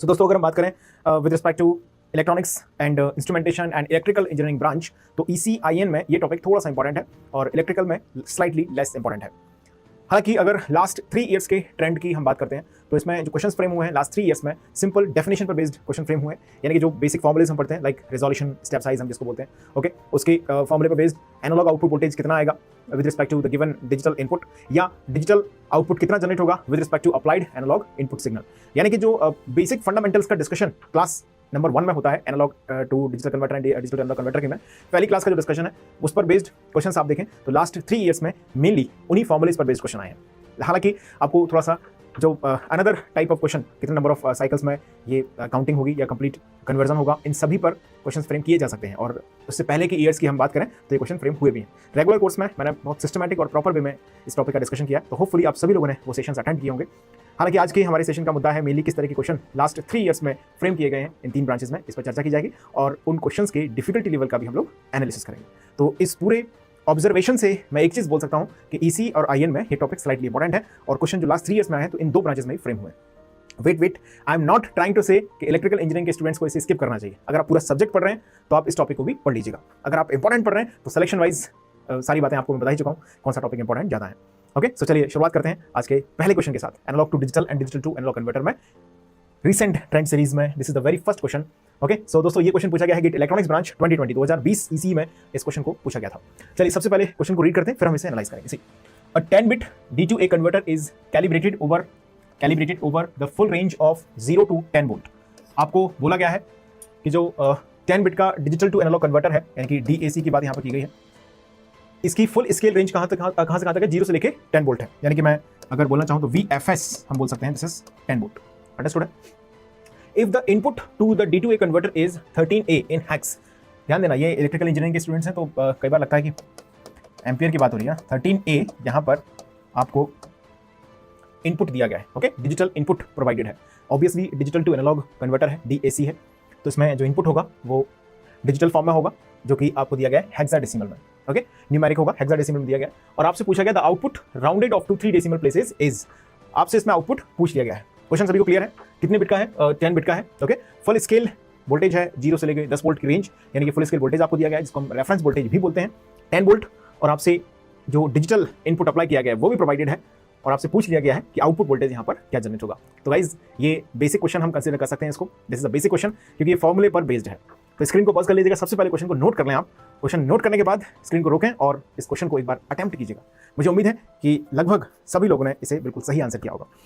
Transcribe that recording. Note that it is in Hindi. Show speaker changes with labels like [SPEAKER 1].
[SPEAKER 1] सो दोस्तों अगर हम बात करें with respect to electronics and instrumentation and electrical engineering branch, तो ECIN में ये टॉपिक थोड़ा सा इंपॉर्टेंट है और इलेक्ट्रिकल में स्लाइटली लेस इंपॉर्टेंट है। हालांकि अगर लास्ट 3 इयर्स के ट्रेंड की हम बात करते हैं तो इसमें जो क्वेश्चन फ्रेम हुए हैं लास्ट 3 इयर्स में सिंपल डेफिनेशन पर बेस्ड क्वेश्चन फ्रेम हुए हैं, यानी कि जो बेसिक फॉर्मुलेज हम पढ़ते हैं लाइक रेजोल्यूशन, स्टेप साइज हम जिसको बोलते हैं, ओके, उसके फॉर्मुले पर बेस्ड एनालॉग आउटपुट वोल्टेज कितना आएगा with respect to the given digital input, या डिजिटल आउटपुट कितना जनरेट होगा with respect to applied analogue input signal. यानी कि जो बेसिक फंडामेंटल्स का डिस्कशन क्लास नंबर 1 में होता है analogue to digital converter and digital analogue converter के में पहली क्लास का जो डिस्कशन है उस पर बेस्ड क्वेश्चंस आप देखें तो लास्ट 3 इयर्स में मेनली उन्हीं फॉर्मुलेज पर बेस्ड क्वेश्चन आए हैं। हालांकि आपको थोड़ा सा जो अनदर टाइप ऑफ क्वेश्चन कितने नंबर ऑफ साइकिल्स में ये काउंटिंग होगी या कंप्लीट कन्वर्जन होगा, इन सभी पर क्वेश्चन फ्रेम किए जा सकते हैं। और उससे पहले के ईयर्स की हम बात करें तो ये क्वेश्चन फ्रेम हुए भी हैं। रेगुलर कोर्स में मैंने बहुत सिस्टमैटिक और प्रॉपर वे में इस टॉपिक का डिस्कशन किया, तो होपफुली आप सभी लोगों ने वो सेशंस अटेंड किए होंगे। हालांकि आज के हमारे सेशन का मुद्दा है मेनली किस तरह के क्वेश्चन लास्ट 3 इयर्स में फ्रेम किए गए हैं इन 3 ब्रांचेस में, इस पर चर्चा की जाएगी और उन क्वेश्चंस के डिफिकल्टी लेवल का भी हम लोग एनालिसिस करेंगे। तो इस पूरे ऑब्जर्वेशन से मैं एक चीज बोल सकता हूं कि EC और IN में ये टॉपिक स्लाइटली इंपॉर्टेंट है और क्वेश्चन जो लास्ट 3 इयर्स में आए हैं तो इन 2 ब्रांचेस में ही फ्रेम हुए। Wait I am not trying to say कि इलेक्ट्रिकल इंजीनियरिंग के स्टूडेंट्स को इसे स्किप करना चाहिए। अगर आप पूरा सब्जेक्ट पढ़ रहे हैं तो आप इस टॉपिक को भी पढ़ लीजिएगा। अगर आप इंपॉर्टेंट पढ़ रहे हैं तो सिलेक्शन वाइज सारी बातें आपको मैं बता ही चुका हूं कौन सा टॉपिक इंपॉर्टेंट ज्यादा है। ओके, सो चलिए शुरुआत करते हैं आज के पहले क्वेश्चन के साथ। Analog to digital and digital to analogue converter में रिसेंट ट्रेंड सीरीज में this is the very first question. Okay, so दोस्तों ये क्वेश्चन पूछा गया है गिट इलेक्ट्रॉनिक्स ब्रांच 2020 EC में इस क्वेश्चन को पूछा गया था। चलिए सबसे पहले क्वेश्चन को रीड करते हैं फिर हम इसे एनालाइज करेंगे। अ 10-bit D2A converter is calibrated over the full range of 0 to 10 volt. आपको बोला गया है कि जो 10 बिट का डिजिटल टू एनालॉग कन्वर्टर है यानी कि DAC की बात यहाँ पर की गई है, इसकी फुल स्केल रेंज कहाँ से कहाँ तक है, 0 से लेके 10 वोल्ट है। यानी कि मैं अगर बोलना चाहूँ तो VFS हम बोल सकते हैं दिस इज 10 वोल्ट। अंडरस्टूड है? If the input to the D2A converter is 13A in hex, ध्यान देना ये इलेक्ट्रिकल इंजीनियरिंग के स्टूडेंट्स हैं तो कई बार लगता है कि एम्पियर की बात हो रही है। 13A यहाँ पर आपको इनपुट दिया गया है, ओके, डिजिटल इनपुट प्रोवाइडेड है। Obviously digital to analogue converter है, DAC है, तो इसमें जो इनपुट होगा वो डिजिटल फॉर्म में होगा जो कि आपको दिया गया है हेक्साडेसिमल में, ओके, न्यूमेरिक होगा, हेक्साडेसिमल में दिया गया है। और आपसे पूछा गया the output rounded off to 3 decimal places is, आपसे इसमें आउटपुट पूछ लिया गया है। क्वेश्चन सभी को क्लियर है? कितने बिट का है? 10 बिट का है, ओके। फुल स्केल वोल्टेज है 0 से लेकर 10 वोल्ट की रेंज, यानी कि फुल स्केल वोल्टेज आपको दिया गया है जिसको हम रेफरेंस वोल्टेज भी बोलते हैं 10 वोल्ट। और आपसे जो डिजिटल इनपुट अप्लाई किया गया है वो भी प्रोवाइडेड है और आपसे पूछ लिया गया है कि आउटपुट वोल्टेज यहाँ पर क्या जनरेट होगा। तो गाइज ये बेसिक क्वेश्चन हम कंसीडर कर सकते हैं इसको, this is a basic question क्योंकि ये फॉर्मूले पर बेस्ड है। तो स्क्रीन को पॉज कर लीजिएगा, सबसे पहले क्वेश्चन को नोट कर लें आप। क्वेश्चन नोट करने के बाद स्क्रीन को रोकें और इस क्वेश्चन को एक बार अटेम्प्ट कीजिएगा। मुझे उम्मीद है कि लगभग सभी लोगों ने इसे बिल्कुल सही आंसर किया होगा।